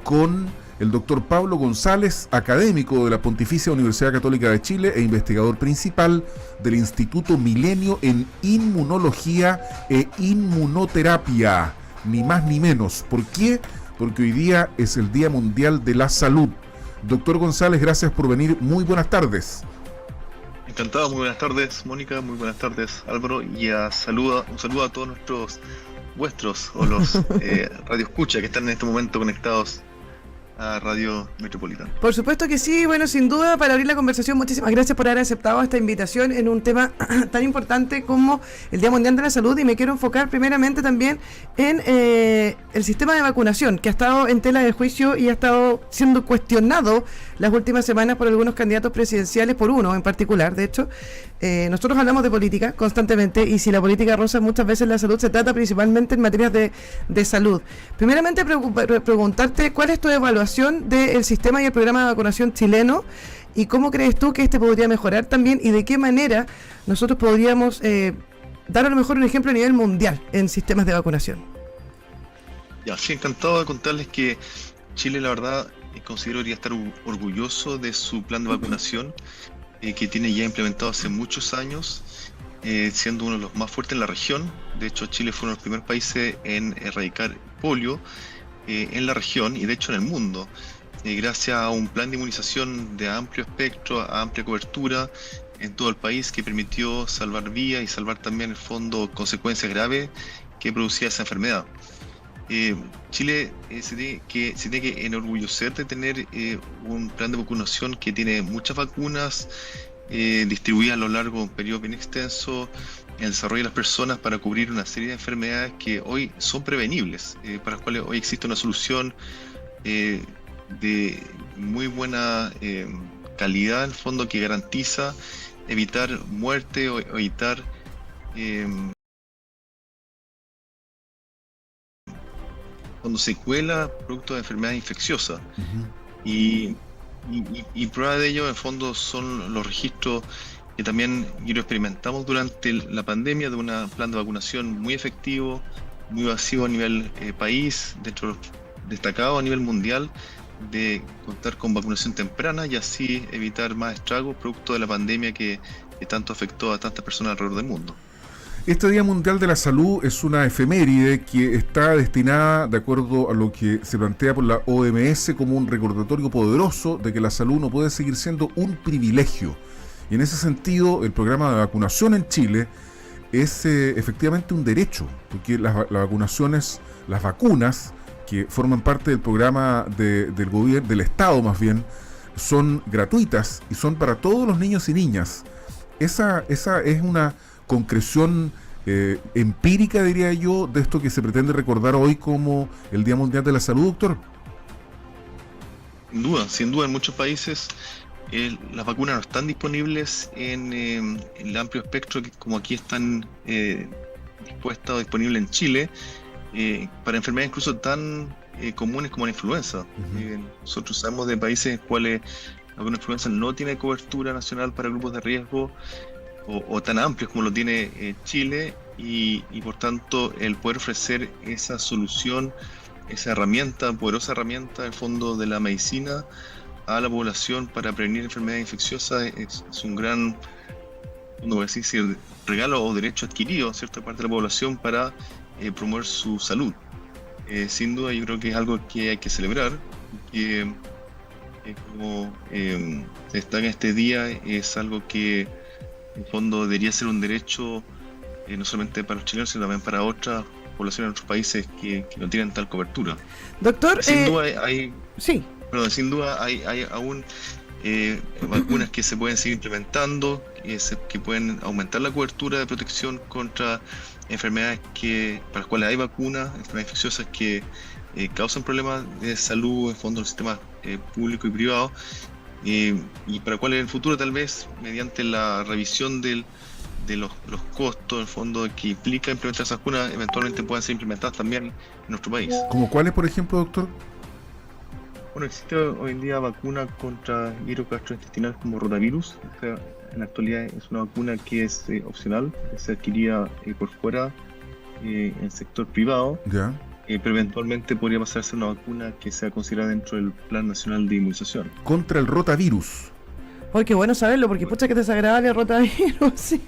con el doctor Pablo González, académico de la Pontificia Universidad Católica de Chile e investigador principal del Instituto Milenio en Inmunología e Inmunoterapia, ni más ni menos. ¿Por qué? Porque hoy día es el Día Mundial de la Salud. Doctor González, gracias por venir. Muy buenas tardes. Encantado, muy buenas tardes, Mónica, muy buenas tardes, Álvaro, y un saludo a todos vuestros o los radioescuchas que están en este momento conectados a Radio Metropolitana. Por supuesto que sí, bueno, sin duda, para abrir la conversación, muchísimas gracias por haber aceptado esta invitación en un tema tan importante como el Día Mundial de la Salud, y me quiero enfocar primeramente también en el sistema de vacunación, que ha estado en tela de juicio y ha estado siendo cuestionado las últimas semanas por algunos candidatos presidenciales, por uno en particular, de hecho. Nosotros hablamos de política constantemente, y si la política roza muchas veces la salud, se trata principalmente en materias de salud. Primeramente, preguntarte cuál es tu evaluación del sistema y el programa de vacunación chileno, y cómo crees tú que este podría mejorar también, y de qué manera nosotros podríamos dar a lo mejor un ejemplo a nivel mundial en sistemas de vacunación. Ya, sí, encantado de contarles que Chile, la verdad, considero debería estar orgulloso de su plan de vacunación, que tiene ya implementado hace muchos años, siendo uno de los más fuertes en la región. De hecho, Chile fue uno de los primeros países en erradicar polio en la región y de hecho en el mundo, gracias a un plan de inmunización de amplio espectro, a amplia cobertura en todo el país, que permitió salvar vidas y salvar también, en el fondo, consecuencias graves que producía esa enfermedad. Chile se tiene que enorgullecer de tener un plan de vacunación que tiene muchas vacunas distribuidas a lo largo de un periodo bien extenso en el desarrollo de las personas para cubrir una serie de enfermedades que hoy son prevenibles, para las cuales hoy existe una solución de muy buena calidad, en el fondo, que garantiza evitar muerte o evitar cuando secuela producto de enfermedades infecciosas. Y prueba de ello, en fondo, son los registros que también experimentamos durante la pandemia, de un plan de vacunación muy efectivo, muy masivo a nivel país, destacado a nivel mundial, de contar con vacunación temprana y así evitar más estragos producto de la pandemia que tanto afectó a tantas personas alrededor del mundo. Este Día Mundial de la Salud es una efeméride que está destinada, de acuerdo a lo que se plantea por la OMS, como un recordatorio poderoso de que la salud no puede seguir siendo un privilegio. Y en ese sentido, el programa de vacunación en Chile es efectivamente un derecho, porque las vacunas que forman parte del programa del gobierno, del Estado más bien, son gratuitas y son para todos los niños y niñas. Esa es una concreción empírica, diría yo, de esto que se pretende recordar hoy como el Día Mundial de la Salud, doctor. Sin duda, en muchos países las vacunas no están disponibles en el amplio espectro como aquí están dispuestas o disponibles en Chile, para enfermedades incluso tan comunes como la influenza. Nosotros sabemos de países en los cuales la influenza no tiene cobertura nacional para grupos de riesgo, o tan amplios como lo tiene Chile, y por tanto el poder ofrecer esa solución, esa poderosa herramienta en el fondo de la medicina a la población para prevenir enfermedades infecciosas es un gran, no voy a decir regalo o derecho adquirido a cierta parte de la población para promover su salud. Sin duda, yo creo que es algo que hay que celebrar, que como se destaca este día, es algo que en el fondo debería ser un derecho no solamente para los chilenos, sino también para otras poblaciones de otros países que no tienen tal cobertura. Doctor, sin duda hay aún vacunas que se pueden seguir implementando, que pueden aumentar la cobertura de protección contra enfermedades para las cuales hay vacunas, enfermedades infecciosas que causan problemas de salud en fondo en el sistema público y privado, y para cuales en el futuro, tal vez mediante la revisión de los costos, en el fondo, que implica implementar esas vacunas, eventualmente puedan ser implementadas también en nuestro país. ¿Como cuáles, por ejemplo, doctor? Bueno, existe hoy en día vacuna contra virus gastrointestinal como rotavirus. O sea, en la actualidad es una vacuna que es opcional, que se adquiría por fuera en el sector privado. Ya. pero eventualmente podría pasarse una vacuna que sea considerada dentro del Plan Nacional de Inmunización. Contra el rotavirus. Ay, qué bueno saberlo, porque pucha que desagradable el rotavirus. Sí.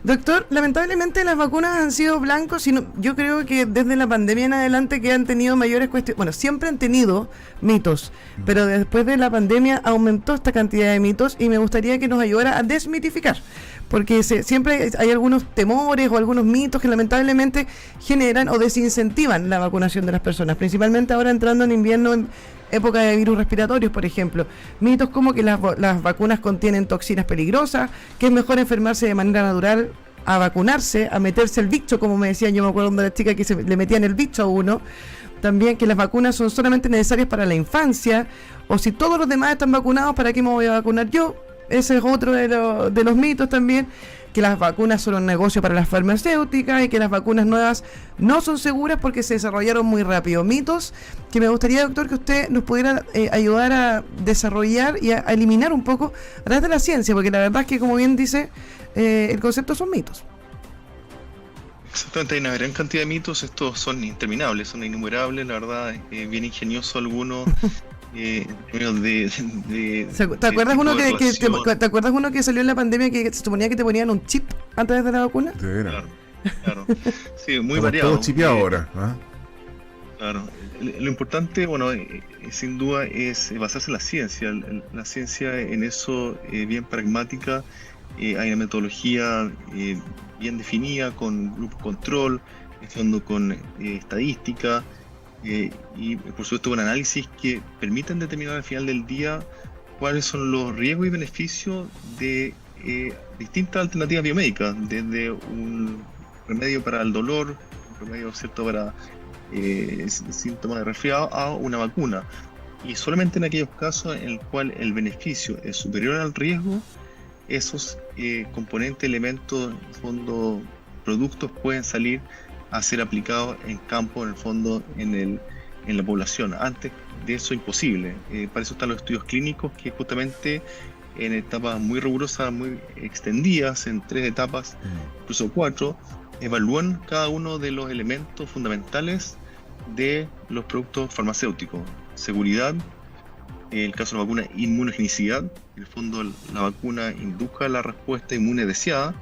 Doctor, lamentablemente las vacunas han sido blancos, y yo creo que desde la pandemia en adelante que han tenido mayores cuestiones, bueno, siempre han tenido mitos, pero después de la pandemia aumentó esta cantidad de mitos y me gustaría que nos ayudara a desmitificar, porque siempre hay algunos temores o algunos mitos que lamentablemente generan o desincentivan la vacunación de las personas, principalmente ahora entrando en invierno, en época de virus respiratorios, por ejemplo. Mitos como que las vacunas contienen toxinas peligrosas, que es mejor enfermarse de manera natural a vacunarse, a meterse el bicho, como me decían, yo me acuerdo de la chica que le metían el bicho a uno. También que las vacunas son solamente necesarias para la infancia, o si todos los demás están vacunados, ¿para qué me voy a vacunar yo? Ese es otro de los mitos también, que las vacunas son un negocio para las farmacéuticas y que las vacunas nuevas no son seguras porque se desarrollaron muy rápido. Mitos que me gustaría, doctor, que usted nos pudiera ayudar a desarrollar y a eliminar un poco a través de la ciencia, porque la verdad es que, como bien dice, el concepto son mitos. Exactamente, hay una gran cantidad de mitos, estos son interminables, son innumerables, la verdad, bien ingenioso algunos. ¿Te acuerdas ¿Te acuerdas uno que salió en la pandemia que se suponía que te ponían un chip antes de la vacuna? Claro. Sí, muy estamos variado. Todo chipeado ahora. Claro. Lo importante, bueno, sin duda es basarse en la ciencia. La ciencia en eso, bien pragmática. Hay una metodología bien definida, con grupo control, en fondo con estadística. Y por supuesto un análisis que permitan determinar al final del día cuáles son los riesgos y beneficios de distintas alternativas biomédicas, desde un remedio para el dolor, un remedio cierto para síntomas de resfriado, a una vacuna. Y solamente en aquellos casos en el cual el beneficio es superior al riesgo, esos componentes, elementos, en el fondo, productos pueden salir a ser aplicados en campo, en el fondo, en la población. Antes de eso, imposible. Para eso están los estudios clínicos, que justamente en etapas muy rigurosas, muy extendidas, en 3 etapas, incluso 4, evalúan cada uno de los elementos fundamentales de los productos farmacéuticos. Seguridad, en el caso de la vacuna, inmunogenicidad, en el fondo la vacuna induzca la respuesta inmune deseada,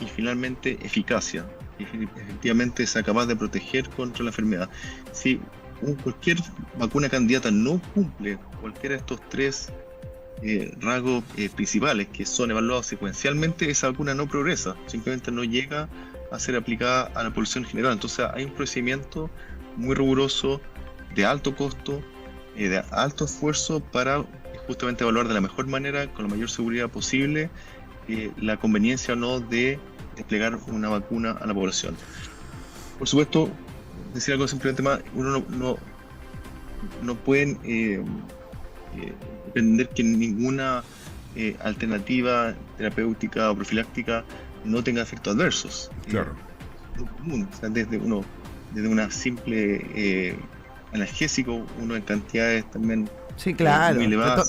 y finalmente eficacia, efectivamente sea capaz de proteger contra la enfermedad. Si cualquier vacuna candidata no cumple cualquiera de estos 3 rasgos principales que son evaluados secuencialmente, esa vacuna no progresa, simplemente no llega a ser aplicada a la población general. Entonces hay un procedimiento muy riguroso, de alto costo, de alto esfuerzo, para justamente evaluar de la mejor manera, con la mayor seguridad posible, la conveniencia o no de desplegar una vacuna a la población. Por supuesto, decir algo simplemente más, uno no puede pretender que ninguna alternativa terapéutica o profiláctica no tenga efectos adversos. Claro. Común, o sea, desde una simple analgésico, uno en cantidades también. Sí, claro.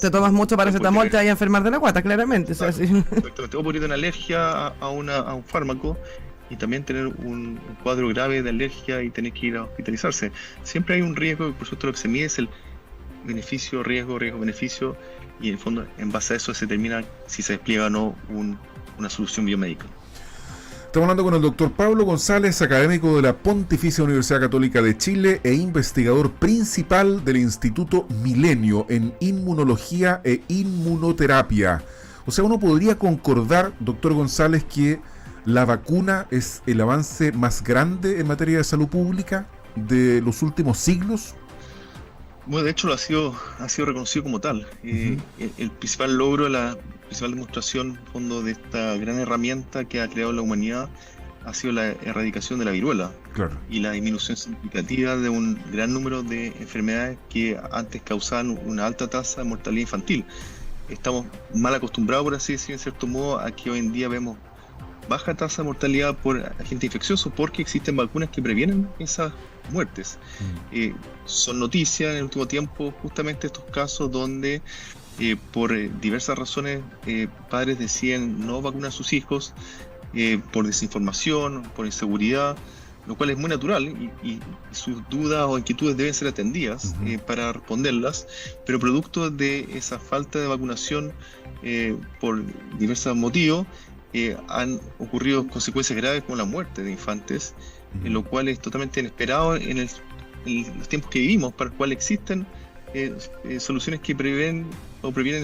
Te tomas mucho paracetamol, te vas a enfermar de la guata, claramente. Exacto. Exactamente. O por ir de una alergia a un fármaco, y también tener un cuadro grave de alergia y tener que ir a hospitalizarse. Siempre hay un riesgo, y por supuesto lo que se mide es el beneficio, riesgo, beneficio, y en el fondo, en base a eso se determina si se despliega o no una solución biomédica. Estamos hablando con el doctor Pablo González, académico de la Pontificia Universidad Católica de Chile e investigador principal del Instituto Milenio en Inmunología e Inmunoterapia. O sea, uno podría concordar, doctor González, que la vacuna es el avance más grande en materia de salud pública de los últimos siglos. Bueno, de hecho ha sido reconocido como tal. El principal logro, la principal demostración, en fondo, de esta gran herramienta que ha creado la humanidad ha sido la erradicación de la viruela. Claro. Y la disminución significativa de un gran número de enfermedades que antes causaban una alta tasa de mortalidad infantil. Estamos mal acostumbrados, por así decir, en cierto modo, a que hoy en día vemos baja tasa de mortalidad por agentes infecciosos, porque existen vacunas que previenen esas muertes. Son noticias en el último tiempo justamente estos casos donde por diversas razones padres deciden no vacunar a sus hijos, por desinformación, por inseguridad, lo cual es muy natural y sus dudas o inquietudes deben ser atendidas para responderlas, pero producto de esa falta de vacunación por diversos motivos, han ocurrido consecuencias graves como la muerte de infantes, lo cual es totalmente inesperado en los tiempos que vivimos, para el cual existen soluciones que previenen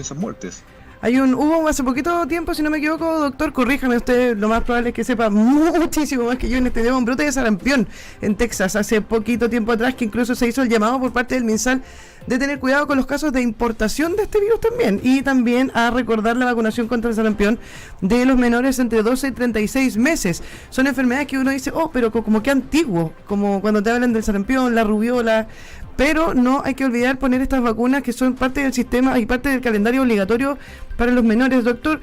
esas muertes. Hubo hace poquito tiempo, si no me equivoco, doctor, corríjame usted, lo más probable es que sepa muchísimo más que yo en este tema, un brote de sarampión en Texas hace poquito tiempo atrás, que incluso se hizo el llamado por parte del MinSal de tener cuidado con los casos de importación de este virus también, y también a recordar la vacunación contra el sarampión de los menores entre 12 y 36 meses. Son enfermedades que uno dice, pero como que antiguo, como cuando te hablan del sarampión, la rubiola, pero no hay que olvidar poner estas vacunas que son parte del sistema y parte del calendario obligatorio para los menores. Doctor,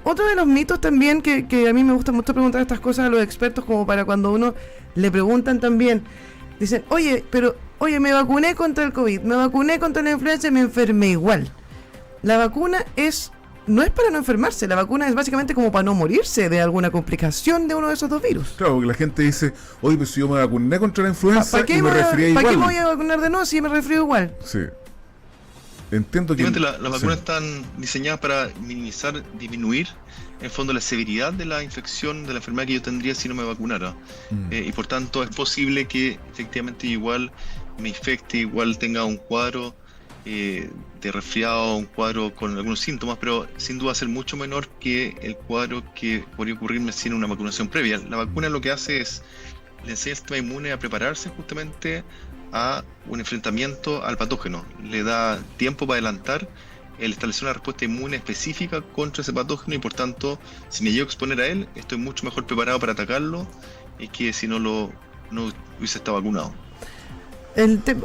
otro de los mitos también que a mí me gusta mucho preguntar estas cosas a los expertos, como para cuando uno le preguntan también, dicen, oye, me vacuné contra el COVID, me vacuné contra la influenza y me enfermé igual. La vacuna no es para no enfermarse, la vacuna es básicamente como para no morirse de alguna complicación de uno de esos dos virus. Claro, porque la gente dice, oye, pues si yo me vacuné contra la influenza y me resfrié igual. ¿Para qué me voy a vacunar de nuevo si me resfrío igual? Sí. Entiendo que... Las vacunas están diseñadas para disminuir, en el fondo, la severidad de la infección, de la enfermedad que yo tendría si no me vacunara. Y por tanto, es posible que efectivamente igual me infecte, igual tenga un cuadro de resfriado, un cuadro con algunos síntomas, pero sin duda va a ser mucho menor que el cuadro que podría ocurrirme sin una vacunación previa. La vacuna lo que hace es le enseña al sistema inmune a prepararse justamente a un enfrentamiento al patógeno. Le da tiempo para adelantar el establecer una respuesta inmune específica contra ese patógeno, y por tanto, si me llego a exponer a él, estoy mucho mejor preparado para atacarlo que si no hubiese estado vacunado.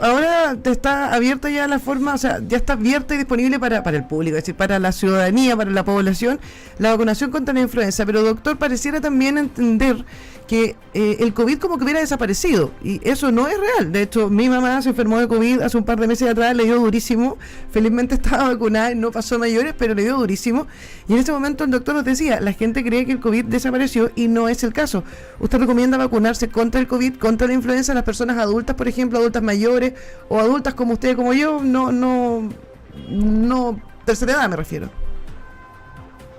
Ahora te está abierta ya la forma, o sea, ya está abierta y disponible para el público, es decir, para la ciudadanía, para la población, la vacunación contra la influenza. Pero doctor, pareciera también entender que el COVID como que hubiera desaparecido, y eso no es real. De hecho, mi mamá se enfermó de COVID hace un par de meses atrás, le dio durísimo, felizmente estaba vacunada y no pasó a mayores, pero le dio durísimo, y en ese momento el doctor nos decía, la gente cree que el COVID desapareció y no es el caso. ¿Usted recomienda vacunarse contra el COVID, contra la influenza a las personas adultas, por ejemplo, adultas mayores o adultas como usted, como yo, no tercera edad me refiero?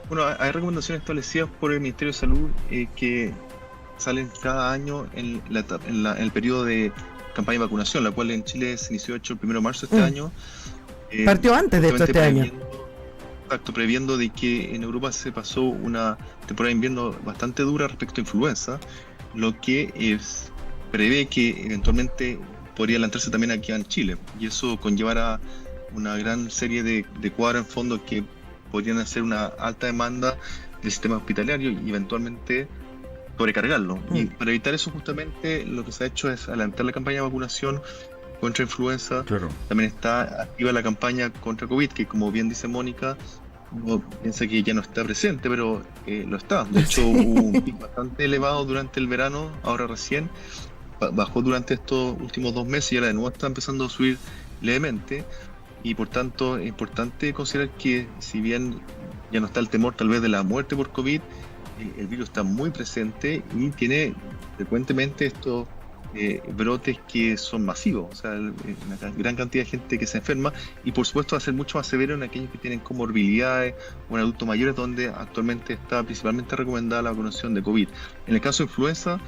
Bueno, hay recomendaciones establecidas por el Ministerio de Salud que salen cada año en el periodo de campaña de vacunación, la cual en Chile se inició el 1 de marzo de este año. Partió antes de esto este año. Exacto, previendo de que en Europa se pasó una temporada de invierno bastante dura respecto a influenza, lo que prevé que eventualmente podría adelantarse también aquí en Chile, y eso conllevará una gran serie de cuadros en fondo que podrían hacer una alta demanda del sistema hospitalario y eventualmente sobrecargarlo. Y para evitar eso, justamente lo que se ha hecho es adelantar la campaña de vacunación contra influenza. Claro. También está activa la campaña contra COVID, que como bien dice Mónica, uno piensa que ya no está presente, pero lo está. De hecho, hubo un pico bastante elevado durante el verano, ahora recién bajó durante estos últimos 2 meses y ahora de nuevo está empezando a subir levemente, y por tanto es importante considerar que si bien ya no está el temor tal vez de la muerte por COVID, el virus está muy presente y tiene frecuentemente estos brotes que son masivos, o sea, una gran cantidad de gente que se enferma, y por supuesto va a ser mucho más severo en aquellos que tienen comorbilidades o en adultos mayores, donde actualmente está principalmente recomendada la vacunación de COVID. En el caso de influenza,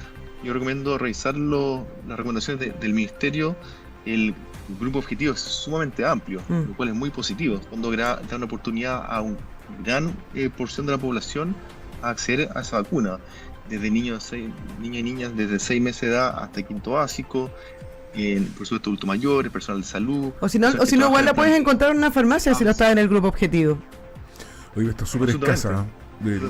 yo recomiendo revisar las recomendaciones del Ministerio. El grupo objetivo es sumamente amplio, lo cual es muy positivo, cuando da una oportunidad a una gran porción de la población a acceder a esa vacuna, desde niños y niñas desde 6 meses de edad hasta quinto básico, por supuesto adultos mayores, personal de salud. O si no igual la puedes encontrar en una farmacia si no estás en el grupo objetivo. Oye, está súper escasa.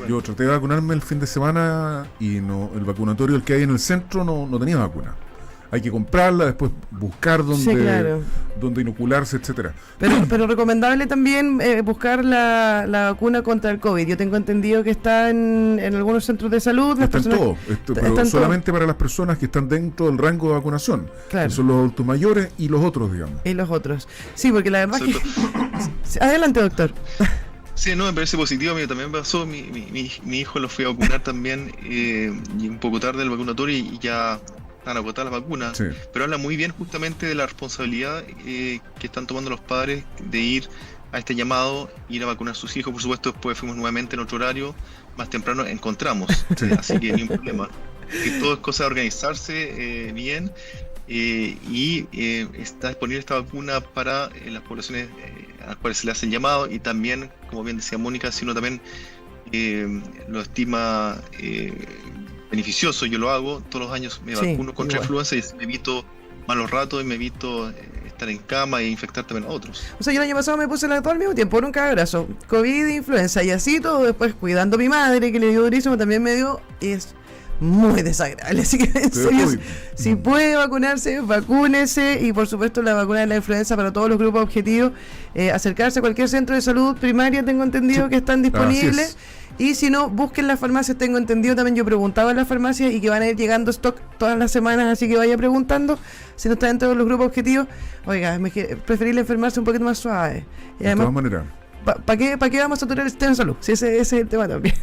Yo traté de vacunarme el fin de semana y el vacunatorio, el que hay en el centro, no tenía vacuna. Hay que comprarla, después buscar dónde inocularse, etcétera. Pero recomendable también buscar la vacuna contra el COVID. Yo tengo entendido que está en algunos centros de salud. Está en todo, pero solamente para las personas que están dentro del rango de vacunación. Claro. Que son los adultos mayores y los otros, digamos. Y los otros. Sí, porque la verdad es que... Adelante, doctor. Sí, no, me parece positivo. A mí también pasó, mi hijo lo fui a vacunar también, y un poco tarde el vacunatorio, y ya están agotadas las vacunas, Sí. pero habla muy bien justamente de la responsabilidad que están tomando los padres de ir a este llamado, ir a vacunar a sus hijos. Por supuesto, después fuimos nuevamente en otro horario, más temprano encontramos, Sí. así que ni un problema. Que todo es cosa de organizarse bien. Está disponible esta vacuna para las poblaciones a las cuales se le hace el llamado, y también, como bien decía Mónica, si uno también lo estima beneficioso, yo lo hago, todos los años me Sí, vacuno contra igual. influenza y me evito malos ratos y me evito estar en cama e infectar también a otros. O sea, yo el año pasado me puse las dos al mismo tiempo, un cagazo, COVID, influenza y así todo, después cuidando a mi madre que le dio durísimo, también me dio, y es muy desagradable, así que en Te dio serio, COVID. si puede vacunarse, vacúnese, y por supuesto la vacuna de la influenza para todos los grupos objetivos, acercarse a cualquier centro de salud primaria, tengo entendido Sí, que están así disponibles. es. Y si no, busquen las farmacias, tengo entendido también, yo preguntaba en las farmacias y que van a ir llegando stock todas las semanas, así que vaya preguntando si no está dentro de los grupos objetivos. Oiga, es preferible enfermarse un poquito más suave. Y De además, todas maneras. ¿para qué vamos a saturar el sistema de salud? Si ese es el tema también.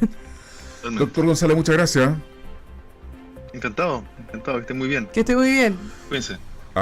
Totalmente. Doctor González, muchas gracias. Encantado, que esté muy bien. Que esté muy bien. Cuídense.